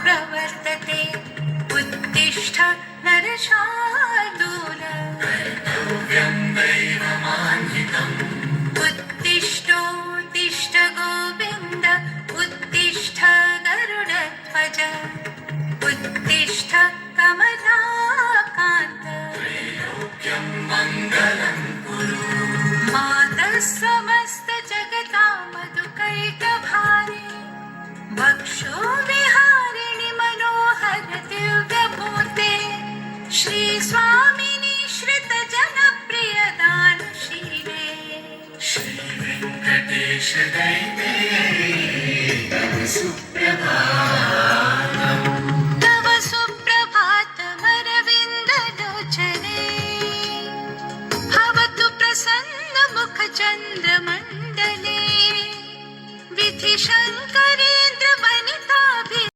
प्रवर्तते उत्तिष्ठ नरशार्दूल कर्तव्यं दैवमान्वितम् उत्तिष्ठोत्तिष्ठ गोविन्द उत्तिष्ठ गरुडध्वज उत्तिष्ठ कमलाकान्त त्रैलोक्यं मङ्गलं कुरु मातः समस्त जगतां मधुकैटभारे भक्षो विहारिणि मनोहर दिव्यमूर्ते श्री स्वामिनि श्रित जनप्रिय दानशीले श्री वेङ्कटेश